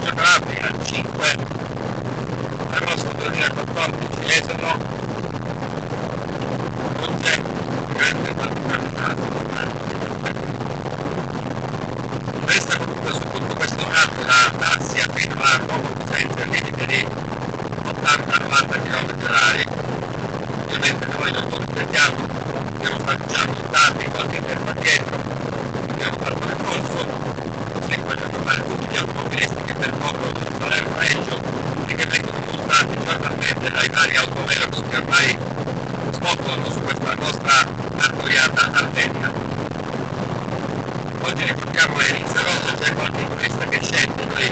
Reggio Calabria 5, agosto 2014, Esono, non c'è grande particolarità. Resta comunque su tutto questo rato da Assia fino a Roma, senza il limite di 80-90 km/h. Ovviamente noi non lo rispettiamo, abbiamo fatto già montati qualche tempo dietro, abbiamo fatto il corso, così vogliono fare tutti gli automobilisti che percorrono il Salerno-Reggio e che vengono montati giornalmente dai vari autovelox che ormai spopolano su questa nostra artoriata Ardesia. Oggi ricordiamo che inizia rotta, c'è qualche turista che scende, noi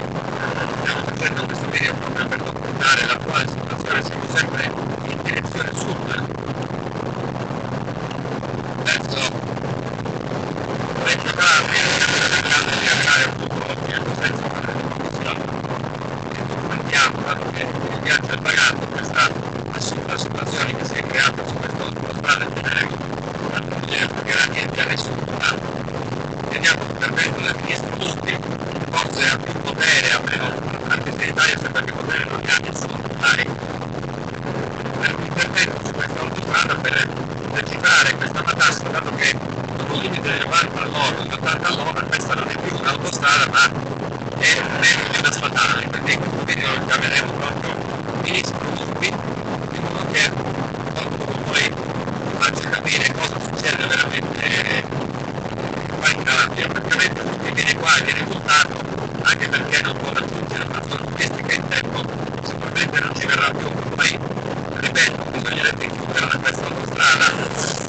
stiamo facendo questo video proprio per documentare l'attuale situazione, siamo sempre in direzione sud, verso Reggio Calabria, stiamo cercando di arrivare appunto oggi nel senso delle condizioni che documentiamo, dato che il viaggio è pagato, questa assurda situazione che si è creata su questa autostrada e teneremo tanto non gliene pagherà niente a nessuno. Teniamo l'intervento del ministro Lupi, forse ha più potere, anche se in Italia sembra che potere non ne ha nessuno, dai, per un intervento su questa autostrada per legiferare questa matassa, dato che con un limite di 90 all'ora, di 80 all'ora, questa non è più un'autostrada ma è meno di una statale, quindi in questo video lo chiameremo proprio ministro Lupi, in modo che qualcuno poi faccia capire cosa succede veramente qua in Calabria. Praticamente tutti viene qua e viene multato anche perché non può raggiungere una zona turistica in tempo, sicuramente non ci verrà più, poi ripeto, bisognerebbe chiudere questa autostrada,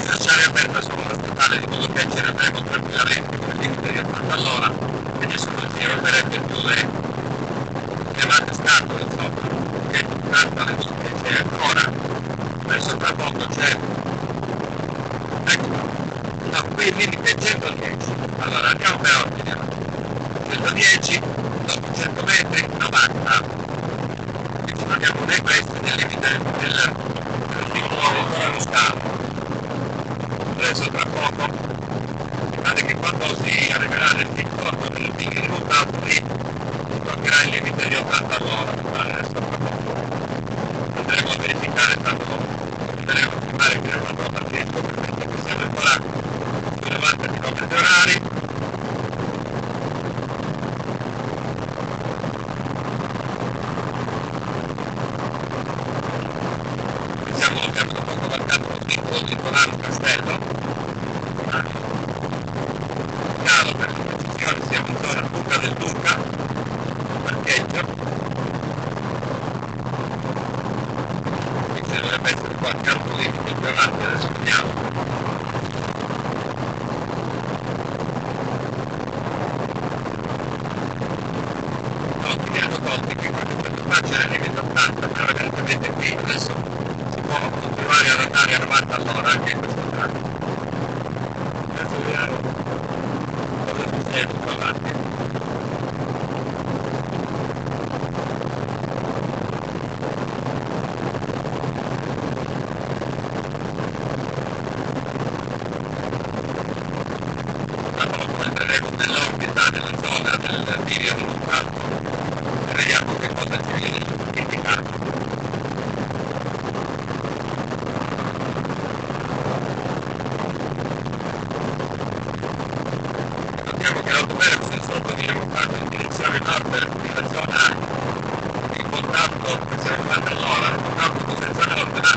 lasciare aperta solo la statale di modo che ci renderemo tranquillamente con il limite di 80 all'ora e nessuno ci romperebbe più le chiamate scatole, insomma, che tanto alle multe c'è ancora, adesso tra poco c'è, ecco. No, qui il limite è 110, allora andiamo per ordine, 110, dopo 100 metri, 90, quindi non abbiamo né questo né il limite del piccolo dello scalo. Adesso tra poco, guardate che quando si arriverà nel piccolo, del rimontato lì, si toccherà il limite di 80 all'ora, adesso tra poco. Andremo a verificare, tanto andremo a filmare che non andrò partendo, perché siamo ancora 90 km/h. Abbiamo da poco varcato lo svincolo di Tonano Castello, calo per le precisioni, siamo in zona Buca del Duca, parcheggio, quindi dovrebbe essere qualche altro limite più avanti, adesso vediamo. C'era il limite 80, però evidentemente qui adesso si può continuare ad andare a 90 all'ora anche in questo caso. Adesso vediamo cosa succede più avanti. Tra poco entreremo nell'orbita, nella zona del video di Lucato. Vediamo che cosa ci viene indicato. Notiamo che l'autovelox del sotto viene montato in direzione nord nella zona di contatto per 90 all'ora, il contatto senza nord, ma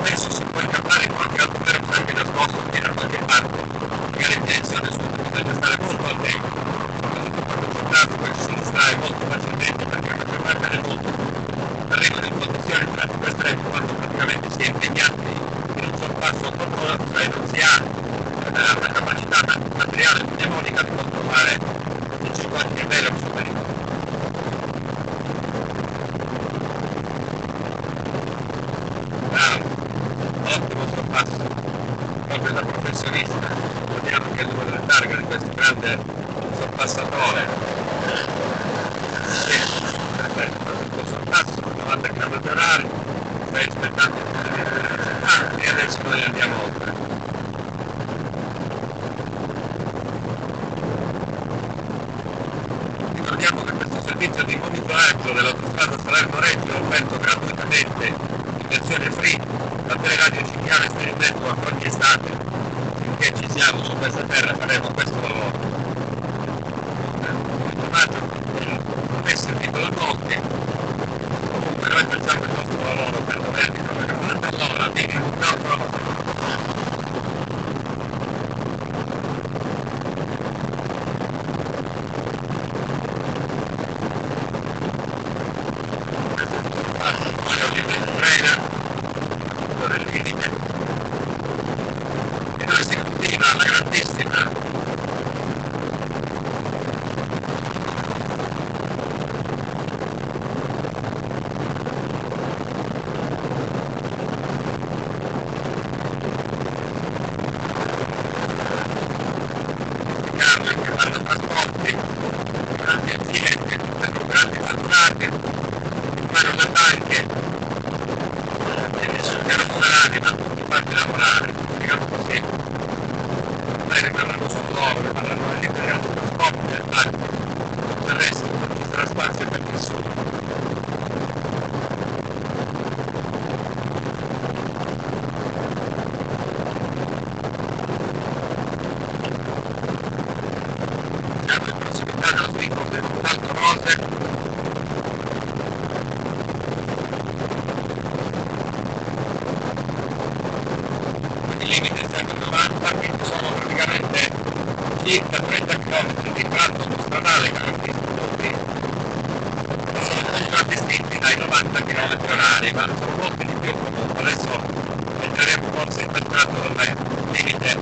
spesso si può incappare qualche autovelox anche nascosto qui da qualche parte, magari in direzione sud, bisogna stare molto attenti. Quando c'è traffico ci si distrae molto facilmente perché la maggior parte delle multe arrivano in condizioni di traffico estremo quando praticamente si è impegnati in un sorpasso controllato, cioè non si ha la capacità materiale mnemonica di controllare i 50 velox superiori. Bravo, ottimo sorpasso, proprio da professionista, vediamo che è il numero della targa di questo grande sorpassatore. Perfetto, tutto sorpasso, 90 km/h, stai rispettando e adesso noi andiamo oltre. Ricordiamo che questo servizio di monitoraggio dell'autostrada Salerno-Reggio offerto gratuitamente in versione free da Teleradio Cinghiale Street Network ogni estate. Finché ci siamo su questa terra faremo questo lavoro. Non è servito da pochi, comunque noi facciamo il nostro lavoro per doverli come 90 all'ora, quindi purtroppo del limite e noi si continua alla grandissima cambio che fanno trasporti, grandi aziende, con grandi fatturati, fanno le banche cercano di ma tutti farli lavorare, diciamo così. Poi rimarranno sul loro, rimarranno all'interno del trasporto del banco, tutto il resto non ci sarà spazio per nessuno. Siamo in prossimità dello svincolo del Montalto Rose. Il limite è sempre 90, quindi sono praticamente circa 30 km di tratto autostradale contraddistinti dai 90 km orari, ma sono molti di più comunque. Adesso entreremo forse in quel tratto dove il limite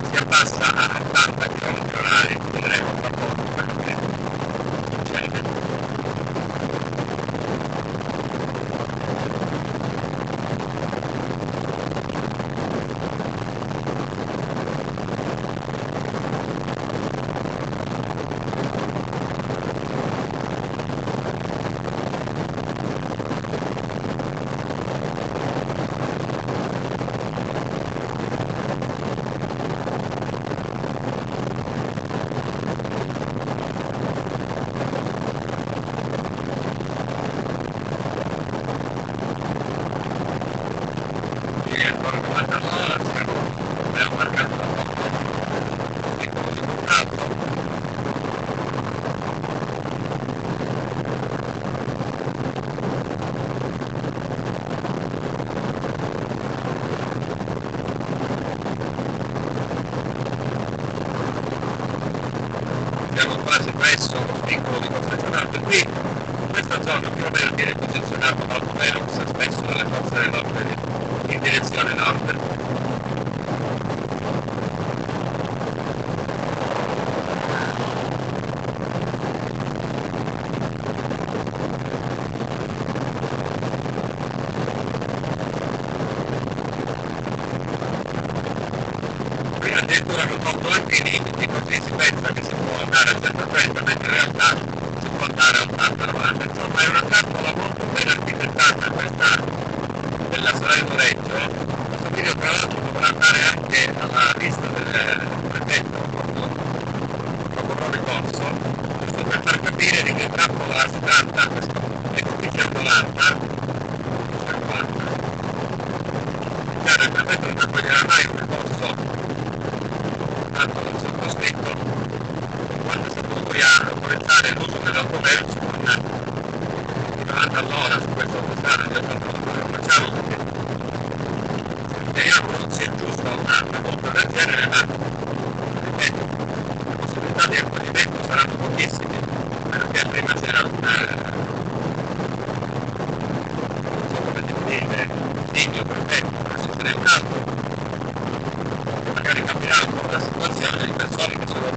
si abbassa a 80 km orari, vedremo tra poco quello che succede. Ancora 90 all'ora, abbiamo marcato da poco il piccolo di contatto. Siamo quasi presso lo svincolo di Costanzonato, qui in questa zona più o meno viene posizionato l'autovelox spesso dalle forze dell'ordine in direzione nord. Qui addirittura hanno tolto anche i limiti, così si pensa che si può andare a 130, mentre in realtà si può andare a 80-90. Insomma è una trappola molto ben architettata questa della Salerno-Reggio. Questo video tra l'altro dovrà andare anche alla vista del prefetto dopo ricorso, giusto per far capire di che trappola si tratta. Questo è T50, chiaro, il prefetto non accoglierà mai un ricorso tanto del sottoscritto, quando si poi a autorizzare l'uso dell'autovelox con 90 all'ora su questa autostrada di 80 all'ora. Facciamo perché speriamo non sia giusta una volta del genere, ma ripeto, le possibilità di accoglimento saranno pochissime, perché prima c'era non so come definire, Signo, perfetto, adesso ce n'è un altro, magari capirà un po' la situazione di persone che sono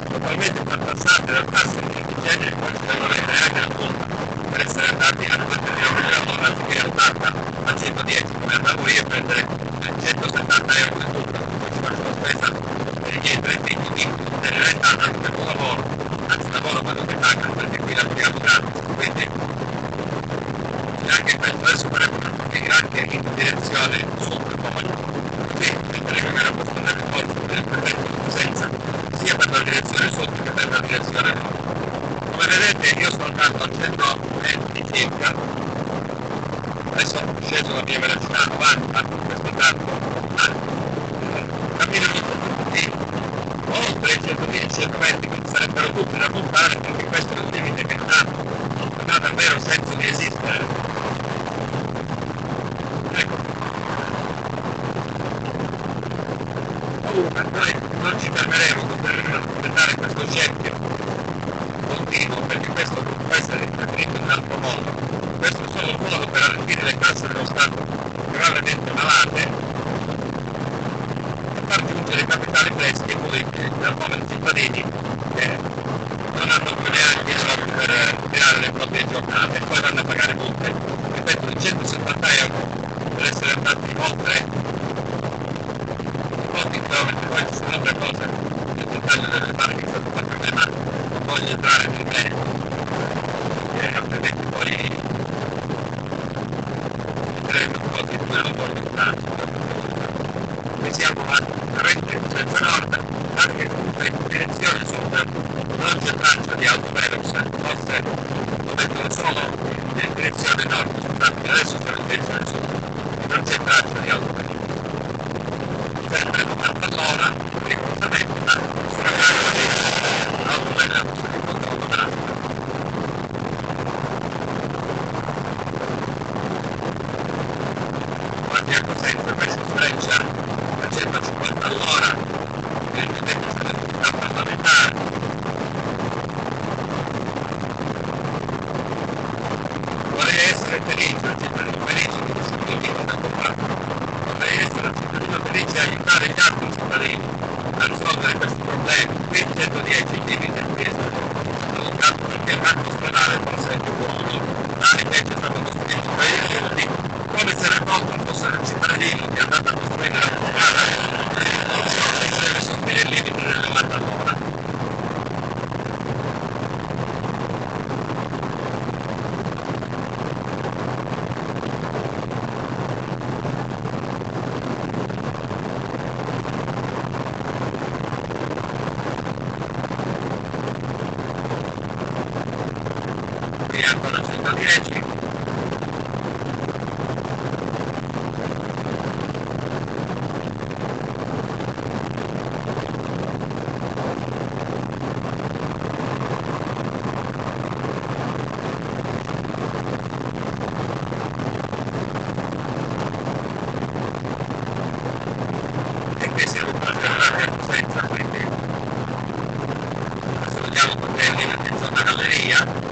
totalmente tartassate dal tasso di genere, poi si devono avere anche la multa per essere andati a 90 km all'ora anziché a 80 a 110 come andavo io a prendere 170 euro di multa, poi ci faccio la spesa per niente, e quindi in realtà anche per un lavoro, anzi lavoro quello che paga, perché qui lavoriamo gratis, quindi anche questo. Adesso faremo una fatica anche in direzione sud, così mentre che era posto nel corso del prefetto di Cosenza sia per la direzione sud che per la direzione nord. Noi non ci fermeremo per aspettare questo scempio continuo, perché questo non può essere interpretato in un altro modo. Questo è solo un modo per arricchire le casse dello Stato gravemente malate e far giungere capitali freschi e poi da poveri cittadini che non hanno più neanche i soldi per tirare le proprie giornate e poi vanno a pagare multe, ripeto, di 170 euro per essere andati oltre molti chilometri. Poi ci sono altre cose nel dettaglio delle barche che sono fatte a me, ma non voglio entrare nel merito, perché altrimenti poi metteremo cose in cui non voglio entrare. Noi siamo a 30 senza nord, anche comunque in direzione sud non c'è traccia di autovelox, forse lo mettono solo in direzione nord, soltanto adesso sono in direzione sud, non c'è traccia di autovelox. Sempre 90 all'ora, rigorosamente, ma sulla carta di autovelox di controllo traffico. Quanti a Cosenza invece sfreccia a 150 all'ora, evidentemente c'è l'attività parlamentare. Vorrei essere felice, un cittadino felice di questo motivo da combattere. Vorrei essere un cittadino felice e aiutare gli altri cittadini a risolvere questi problemi. Qui il 110 il limite è allungato perché il marco stradale forse è più buono, là invece è stato costruito per il quindi come se le porte fossero il cittadino che è andato a costruire la strada non so se si deve sostenere il limite del 90 all'ora. Qui è ancora 110. E qui siamo quasi arrivati a Cosenza, quindi adesso vediamo perché è lì in zona galleria.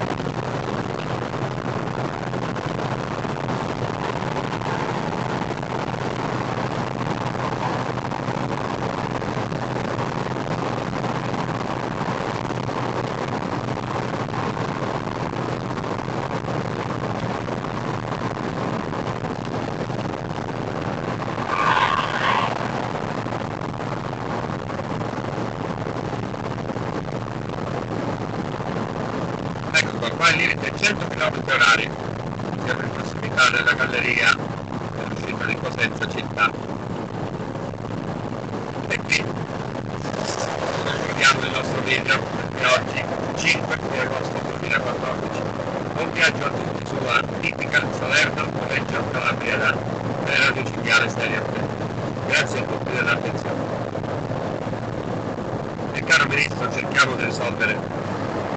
Ecco qua il limite è 100 km/h, siamo in prossimità della galleria dell'uscita di Cosenza città. E qui concludiamo il nostro video di oggi, 5 di agosto 2014. Buon viaggio a tutti sulla tipica Salerno-Reggio Calabria da Radio Cinghiale Stereo. Grazie a tutti dell'attenzione. E caro Ministro, cerchiamo di risolvere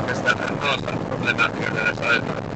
questa annosa problematica della Salerno